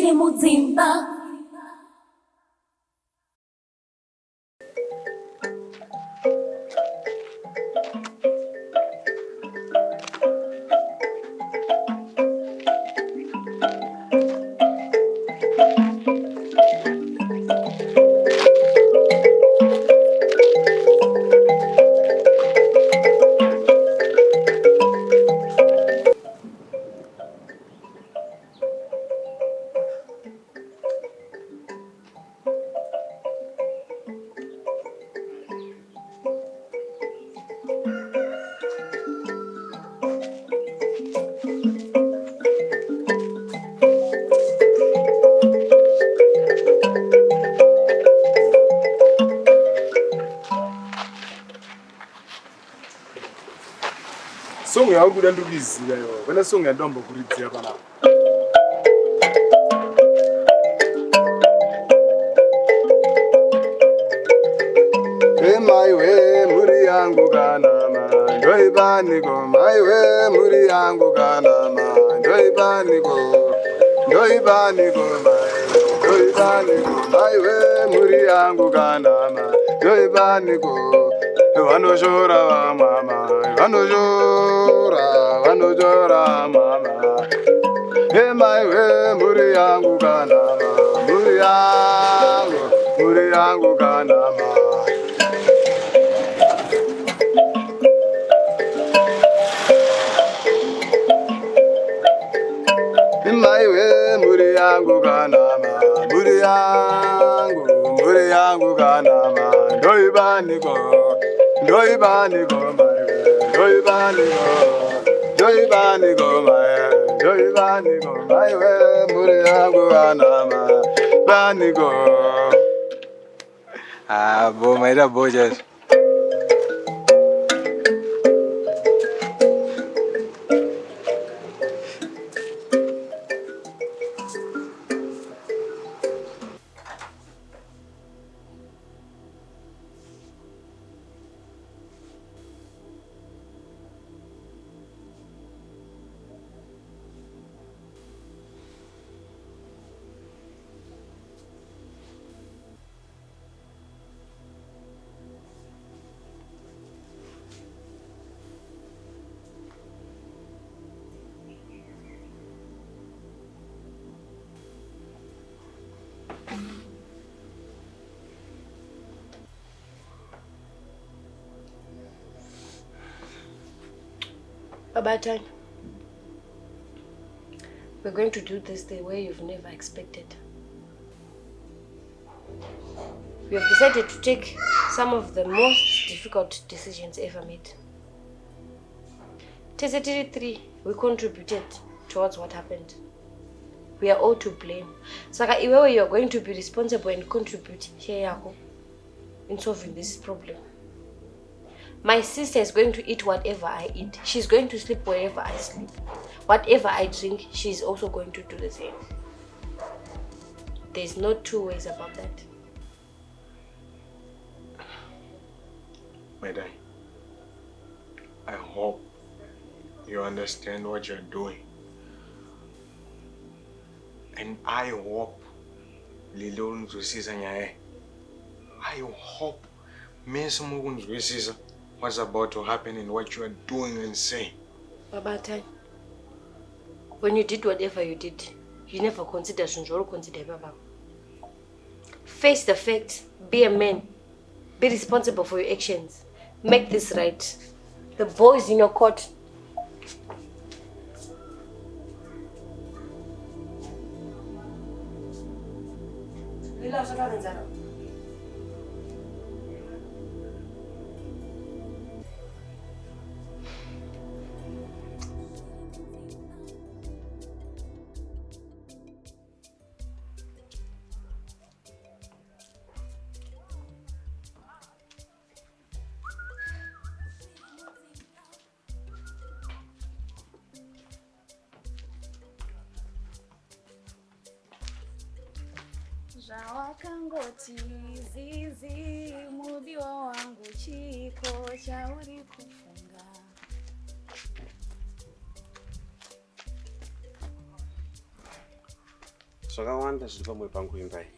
Zviri Mudzimba. Song ya kuda ndukizira yo. Wena song ya ndombo kuridzira bana. Mai we muri yangu kana ma. Doi bani go mai we muri yangu kana ma. Doi bani go. Doi bani go mai. Doi bani go mai we muri yangu kana ma. Doi bani go. Vanojora wa mama, vanojora mama. Hey my way, muri yangu kanama, muri yangu kanama. Hey my way, muri yangu kanama, muri yangu kanama. Doi bani go my way, doi bani go my way, muri yangu kanama, bani go. Bo maida bojas. Babatan, we're going to do this the way you've never expected. We have decided to take some of the most difficult decisions ever made. Tese three, we contributed towards what happened. We are all to blame. Saka iwewe, you are going to be responsible and contribute here in solving this problem. My sister is going to eat whatever I eat. She's going to sleep wherever I sleep. Whatever I drink, she's also going to do the same. There's no two ways about that. My dear, I hope you understand what you're doing. And I hope Lilo unzwisisa nyaye. I hope mesmo unzwisisa what's about to happen and what you are doing and saying. Babatan, when you did whatever you did, you never considered Shunjoro, consider Baba. Face the facts, be a man, be responsible for your actions, make this right. The ball is in your court. Wakangoti zizi mudiwa wangu chiko chauri kufunga. Zvakawanda zviri pamwe pangu imba iyi.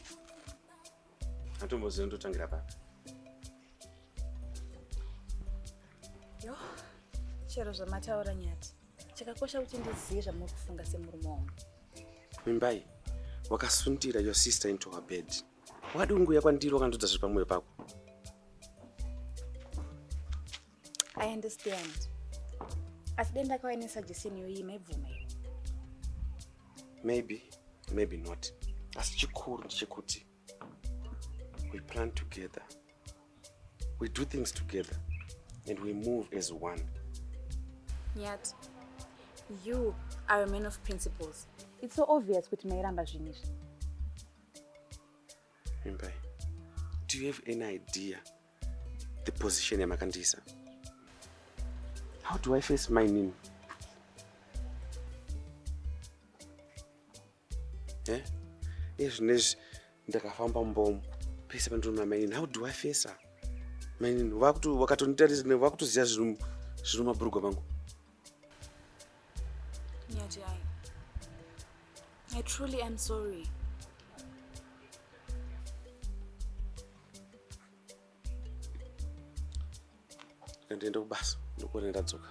Hatombozivi ndotangira papi. Yo, chero zvamataura Nyati. Chakakosha kuti ndizive zvamuri kufunga semurume wangu. Imba iyi, wakasundira your sister into her bed. Wadi unguya kwandiri wakandodza zviri pamwe pako. I understand. Asi denda kwa ine suggestion yoyi maibvuma. Maybe not. Asi chikuru ndechekuti we plan together. We do things together and we move as one. Nyati, you are a man of principles. It's so obvious kuti mairamba zvinizvi. Imbai, do you have any idea the position yamakandisa? How do I face my name? Nezvinezvi ndakafamba mbomo pese pandinoona mainini. How do I face her? Mainini wakatonitarisa wakutoziva zviri mumabhurugwa mangu. Nyati, I truly am sorry. Ndienda kubasa ndokuona ndadzoka.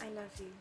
I love you.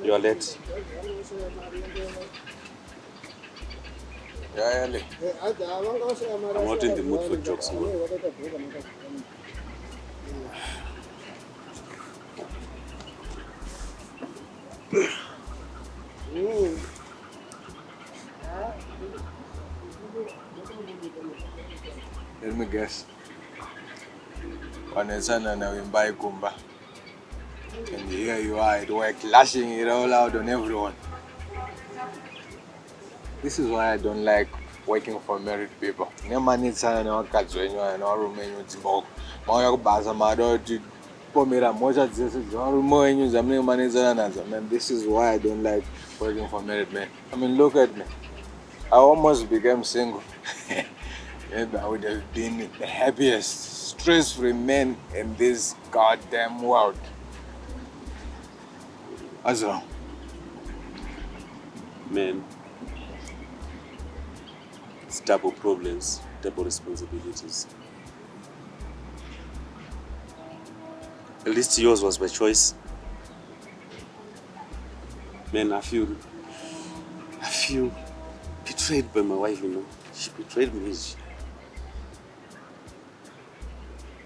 You are late. Yeah, yeah. I'm not in the mood for jokes, man. Let me guess. Wanezana na wimbai kumba. And here you are at work, lashing it all out on everyone. This is why I don't like working for married people. Nemanitsana na wakadzi wenyu na varume wenyu dzimoko. Mauya kubasa madoti pomera mosha dzese dzevarume wenyu dzamunemanitsana nadzo. Man, this is why I don't like working for married men. I mean, look at me. I almost became single. Maybe I would have been the happiest, stress-free man in this goddamn world. What's wrong? Man, it's double problems, double responsibilities. At least yours was by choice. Man, I feel betrayed by my wife, you know. She betrayed me.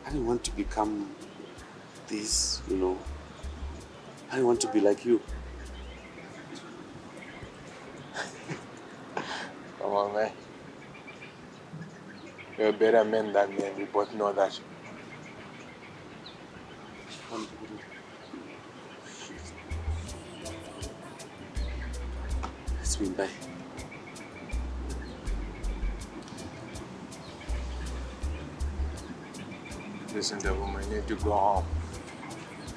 I didn't want to become this, you know. I didn't want to be like you. Come on, man. You're a better man than me, and we both know that. Let's win by. Listen, the woman, you need to go home.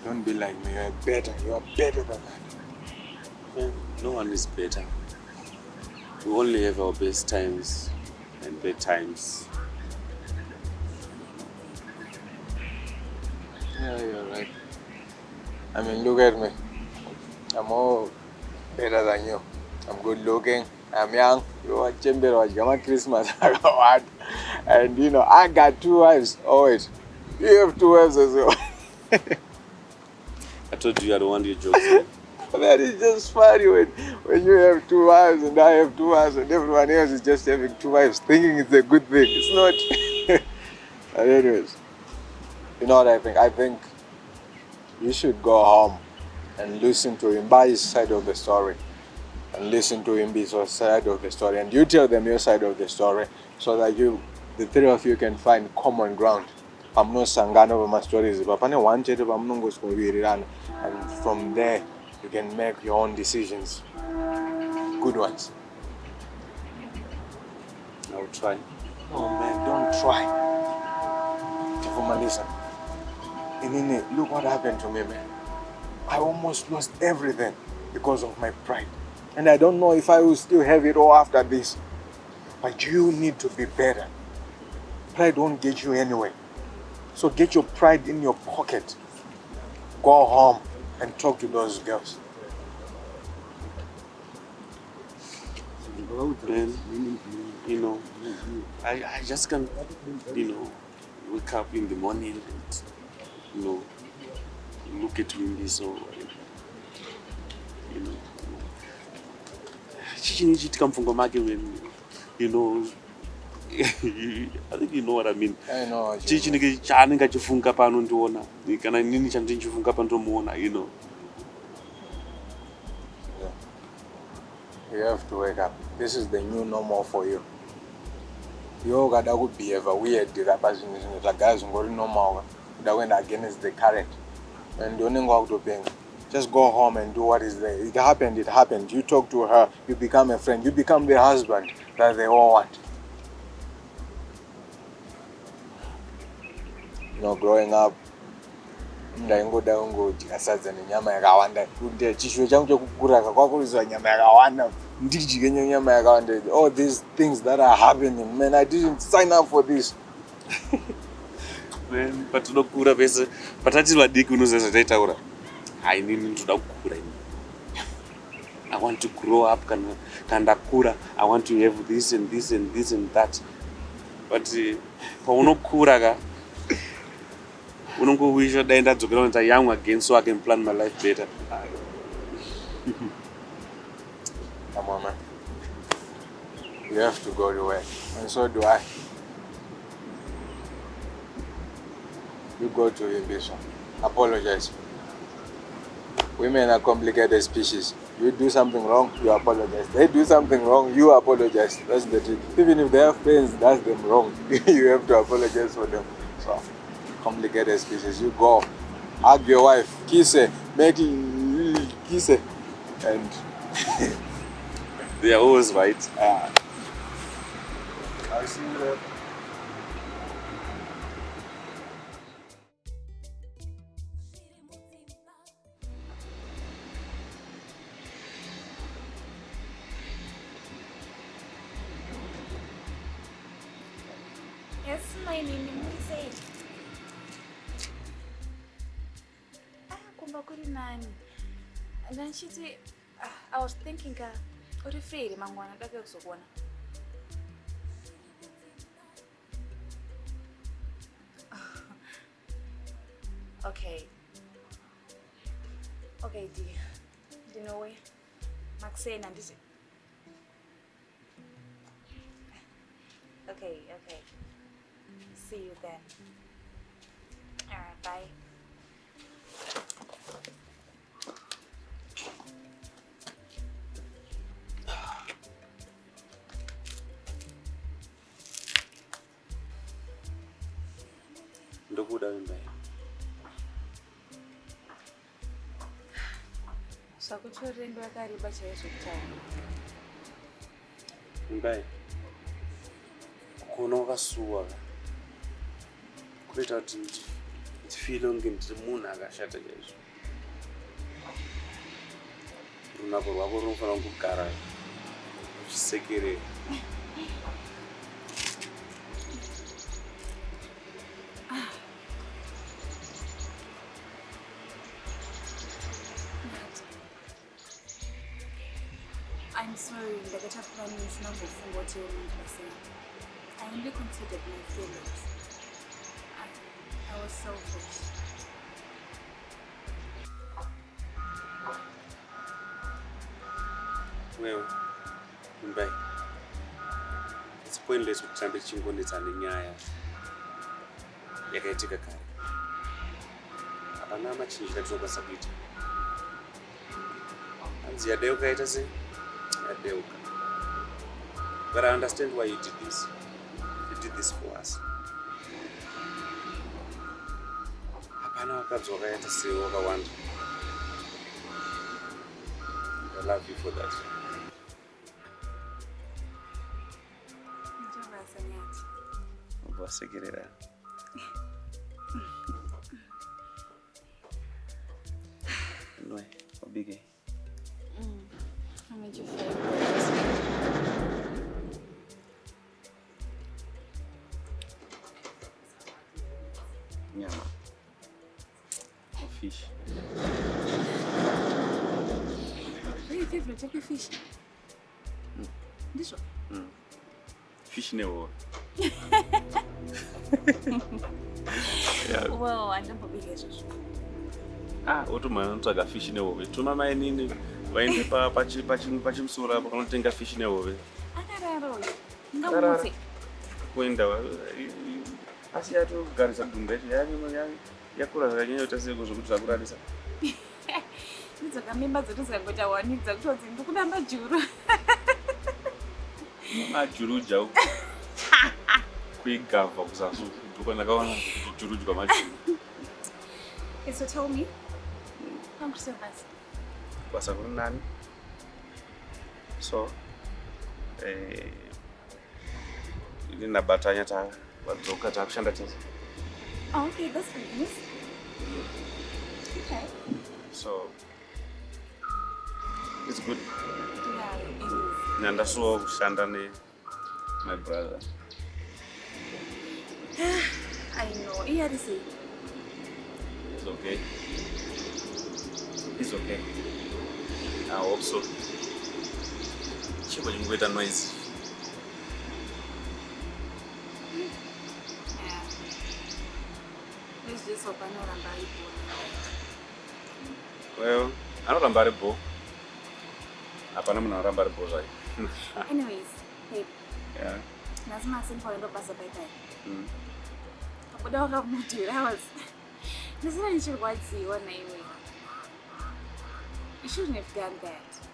Don't be like me. You're better than that. Man, no one is better. We only have our best times and bad times. Yeah, you're right. I mean, look at me. I'm all better than you. I'm good looking. I'm young. You are chamber of Christmas. And you know, I got 2 wives. Oh wait, you have 2 wives as well. I told you I don't want your jokes. Man. That is just funny when you have 2 wives and I have 2 wives and everyone else is just having 2 wives thinking it's a good thing. It's not. But anyways, you know what I think? I think you should go home and listen to Imba's side of the story. And listen to Imbi's side of the story. And you tell them your side of the story so that the 3 of you can find common ground. Pamunosangana over my stories. And from there, you can make your own decisions. Good ones. I'll try. Oh man, don't try. Tifuma, listen. Inini, look what happened to me, man. I almost lost everything because of my pride. And I don't know if I will still have it all after this. But you need to be better. Pride won't get you anywhere. So get your pride in your pocket. Go home and talk to those girls. Man, you know, I just can't, wake up in the morning and, look at Wimby so, chichini chitika mfungo make when, I think you know what I mean. I know what you Chichini mean. chanenga chifunga pano ndiona, kana nini chandini chifunga pano ndomuona, You have to wake up. This is the new normal for you. You gotta behave weird, like guys who normal. That went against the current. And don't go out to paying. Just go home and do what is there. It happened. You talk to her, you become a friend, you become the husband that they all want. Growing up, ndaingoda ndikasadza nenyama yakawanda kunde chishuwo changu chokukura kwakurizwa nyama yakawanda ndidye nyama yakawanda. All these things that are happening, man, I didn't sign up for this. Man, patinokura pese patati vadiki unoziva taitaura hainini ndoda kukura ini. I want to grow up kana ndakura. I want to have this and this and this and that. But paunokura ka unongowisha dai ndadzokera kuti young again so I can plan my life better. Come on, man. You have to go to work. And so do I. You go to Imbiso. Apologize. Women are complicated species. You do something wrong, you apologize. They do something wrong, you apologize. That's the truth. Even if they have friends, that's them wrong. You have to apologize for them. So, complicated species. You go, hug your wife, kiss her, make kiss her, and They are always right. I'll see you there. Yes, my name is kumba kuri nani. Ndanchiti I was thinking uri free mangwana ndake kuzokona. Okay. Okay, dear. Do you know where? Maxine and this. Okay. See you then. Alright, bye. Ndokuda Wimby. Sakutorendo yakariba chaizvokutaura. Wimby. Kuona wakasuwa kuita kuti ndifile kunge ndiri munhu akashata chaizvo. Runako rwako runofanira kugara ruchisekerera. I'm sorry, ndakatapurani ndinofunga kuti sei. I only considered my feelings. I was selfish. Wewe Mbai. It's pointless kutamba chingonetsa nenyaya yakaitika kare. Hapana machinji katinokwanisa kuita. Hanzi yadeuka yaita sei? Yadeuka. But I understand why you did this. You did this for us. Hapana wakadzi wakaita sei wakawanda. I love you for that. Vasekerera. No, obige. I made you feel Nyama. Or fish. What your favorite? Take your fish. This one? Fish never. Well, I don't believe it. Otomana notsvaga fish nehove. Tuna mai nini vaende pachimsura apo kanotenga fish nehove. Akararo. Ngamutse. Kuenda asi yatogarisa dumba yakura zvakanyanya kuita seko zvokuti zvakurarisa. Idzokamimba dzedu dzikangotawanidza kutodzi ndikuda majuru. Majuru jau. Kuigavha kusasu. Ndiko ndakaona kuti juru jwa majuru. So tell me, come to service. Basa kuri nani? So, ndina batanya vadzoka takushanda tese. Oh, okay, that's good news. Okay. So, it's good. Yeah, it is. Nandasuwa kushanda ne my brother. I know. Here is it. It's okay. It's okay. I hope so. Chico chingoita noise. Yeah. Let's just hope I know I'm very Well, anoramba ari bo. Hapana munhu anoramba ari bo zvai. Anyways, hey, Yeah. lazima simple basa bye-bye. Kabuda wakamudira I was. Ndisina ndichirwadziwa naiwe. You shouldn't have done that.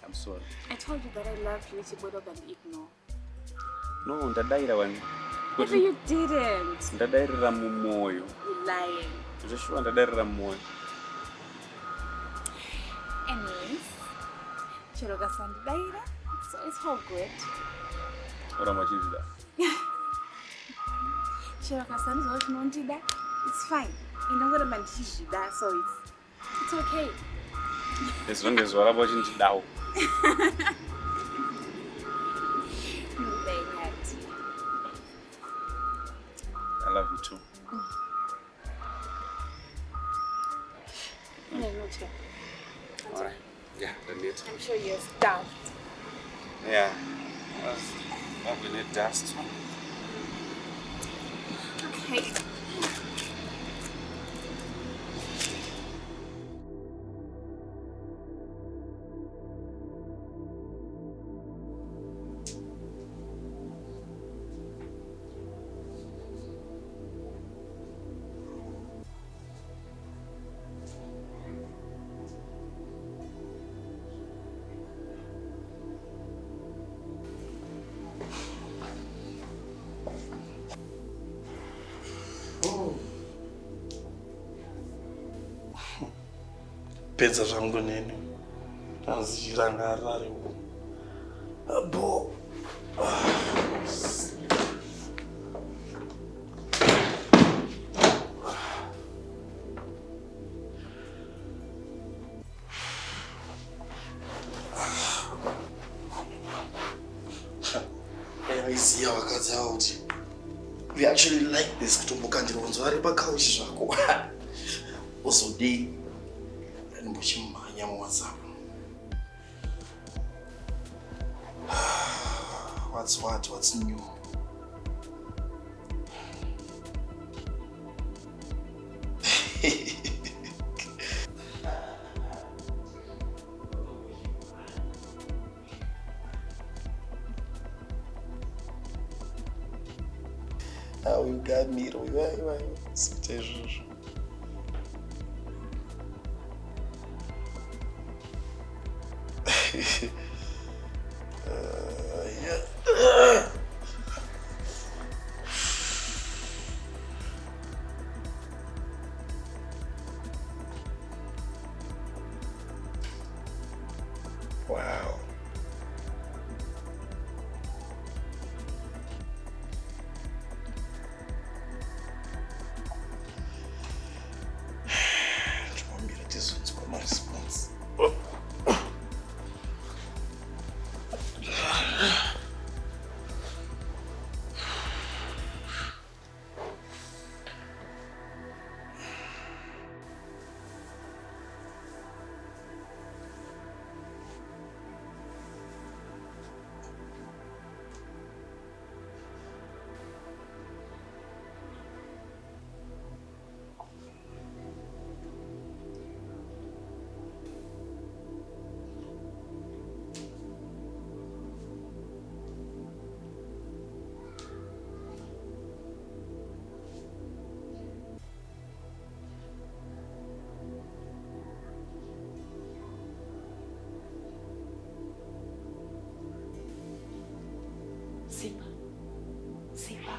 I'm sorry. I told you that I love you, Chibodo can ignore. No, ndadaira wani. But you didn't. Ndadairira mumoyo. You're lying. Zveshuwa ndadairira mumoyo. Anyways, Chiroga Sandaira, so it's all good. Ora machizida. Chiroga San is what you did that. It's fine. You know what I'm that, so it's okay. As long as whatever chinchidawo. I love you too. Alright. Yeah, then it. I'm sure you're stuffed. Yeah. We need dust. Okay. Pedza zvangu neni tanzirangarari abo aiziya vakadzi avo kuti we actually like this kutomboka ndironzo ari pakauchi zvako uzodei ndimbochimhanya muwhatsapp. What's new? miro iwa sita izvozvo. Wow. Ndimambira tizonzwa maresponse. Simba.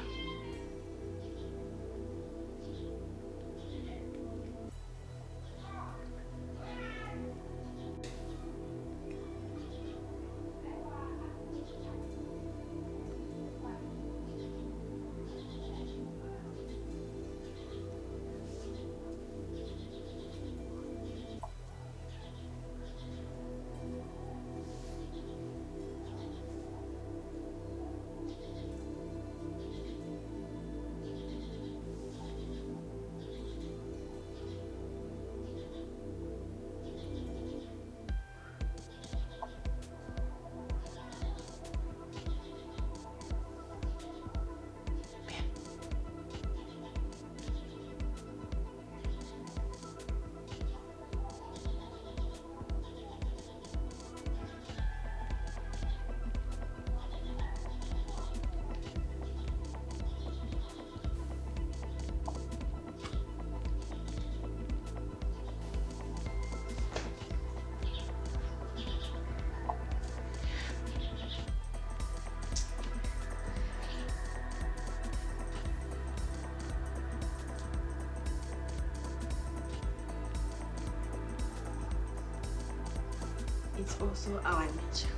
It's also our nature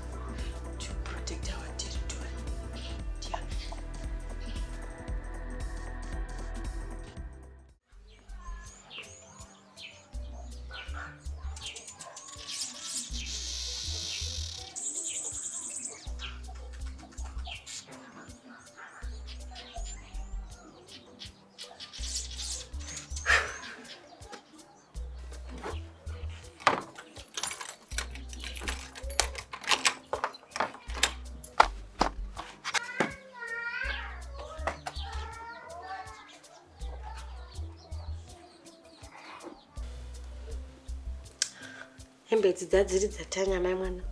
to protect our territory. Yeah. Hembe dzadziri dzatanya mai mwana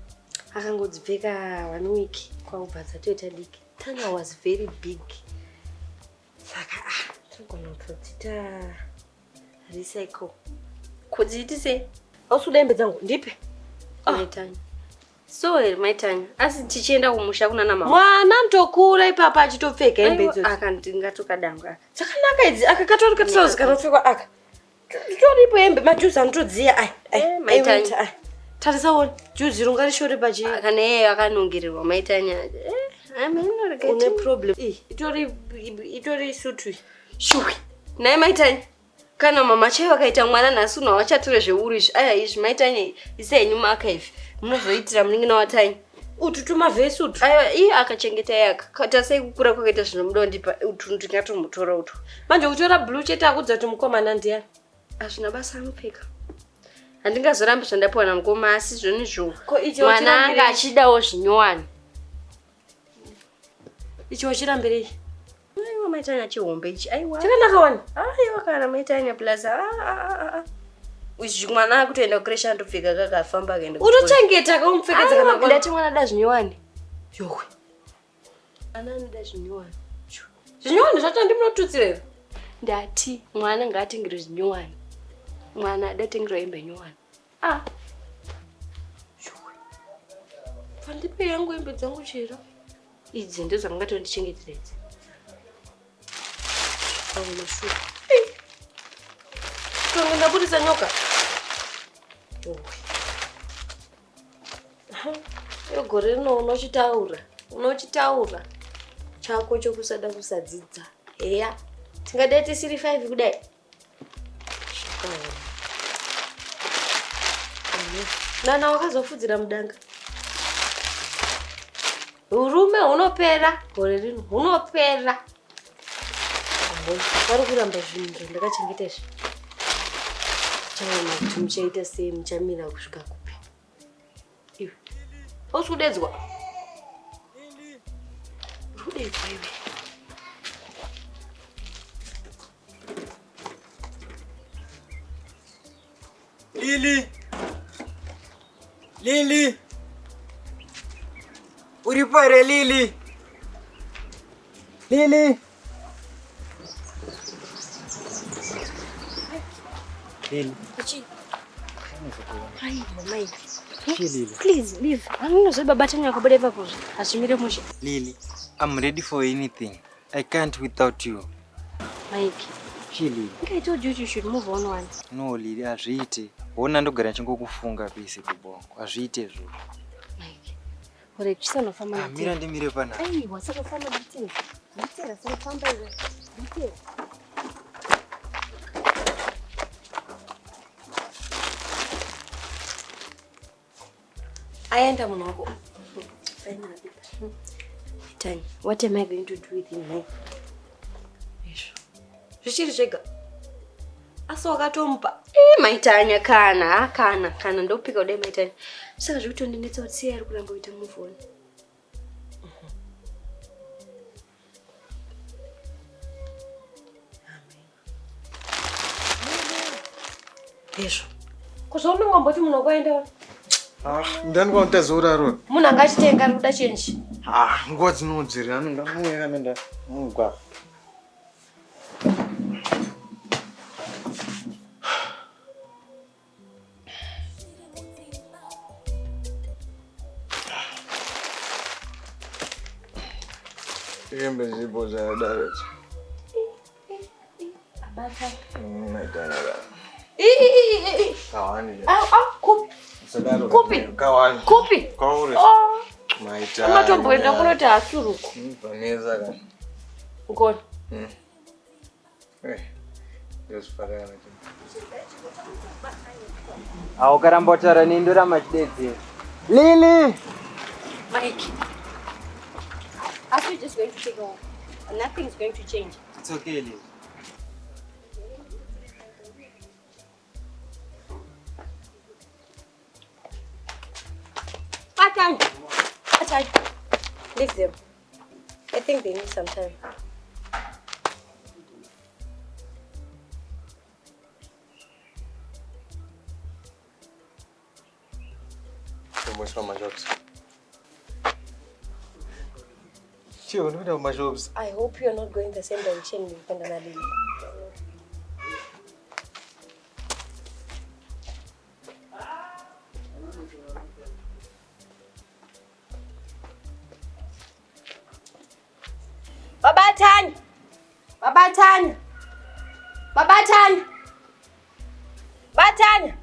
akangodzipfeka 1 week kwaubva dzatoita diki. Tanya was very big, saka togona kutodzita recycle. Kudziti sei ausuda hembe dzangu ndipe Maitanya. So Maitanya asi tichienda kumusha kuna mama mwana ndokura ipapa achitopfeka hembe idzodzo akandingatokadanga dzakanaka idzi akakatorika trouser kanopfekwa aka toripo hembe majuzi anotodziya Maitanya tarisawo juzi rungarishore pachi kana yeye akanongererwa Maitanya une problem itori sutu shuwi naye Maitanya kana mama chaiva kaita mwana nhasi uno wachatora zveuri izvi Maitanya isenyuma akaivi munozoitira muningina watanya utu tumavhesi utu aiwa iye akachengeta yaka tasei kukura kwakaita zvinomuda ndipa utu ndingatomutora utu manje kutora blue chete akudza kuti mukomana ndiyani hazvina basa anopfeka. Handingazorambi zvandapiwa namukoma asi zvonizvo mwana anga achidawo zvinyowani. Ichi wachirambirei? Aiwa Maitanya chihombe ichi aiwa chakanaka wani aiwa kana Maitanya plus mwana akutoenda kuresha andopfeka kakafamba akaenda utochengeta kaumupfekedza kana kwa ndati mwana da zvinyowani yowe ana anoda zvinyowani zvinyowani zvacho ndimunotutsireva Ndati mwana ngaatengere zvinyuwani. Mwana adatengera hembe nyuwani. Pandipe yangu hembe dzangu chero. Idzi ndidzo dzangatondichengedza idzi. Mashuka. Kama ndabudisa nyoka. Gore rino unochitaura. Chako chokusada kusadzidza. Eya. Tingadai tisiri 5 kudai. Nana wakazofudzira mudanga. Urume unopera, gore rino unopera. Pari kuramba zvinhu ndakachengeta izvi. Chaona kuti muchaita sei, muchamira kusvika kupi. Iwe usudedzwa. Urudedzwa iwe. Lily! Uripo here Lily! Lily! Lily. Hi, Mama. Please leave. I'm not baba tanya kabade papo. Ashimire mushe. Lily, I'm ready for anything. I can't without you. Mike. Lily. I told you should move on one. No, Lily, azviite. Wona ndogara chingokufunga pese kubongo. Azviite zvo. Mike. Ore chisanofa mira ndimire pana. Hey, wasakafamba nditini. Nditira sanofamba iwe. Nditira. Aenda munhu wako. Tanya, what am I going to do with him now? Isho. Zvichiri zvega. Asi wakatompa. Maitanya kana ndopika kudai maitanya. Saka zvikutondinetsa kuti sei ari kuramba kuita muvhoni. Isho. Kuzounongomboti munhu wakaenda. Ndani kwa ntazora ro. Munhu angachitenga ruda chenji. Nguva dzinodzira anonga muye kanenda mugwa. Embe zibo za direct. Abata. Maitanya. Kawani. Kupi. Kawani. Kupi. Kauri. Maitanya. Umatomboenda kunoti hasuruku. Paneza kan. Ukona. Yosfarana. Ukaramba utaura nendora machidedzi. Lily! Mike. Are you just going to take over? Nothing is going to change. It's okay, Lily. Atang. Leave them. I think they need some time. I hope you're not going the same direction with Lily. Baba Tanya.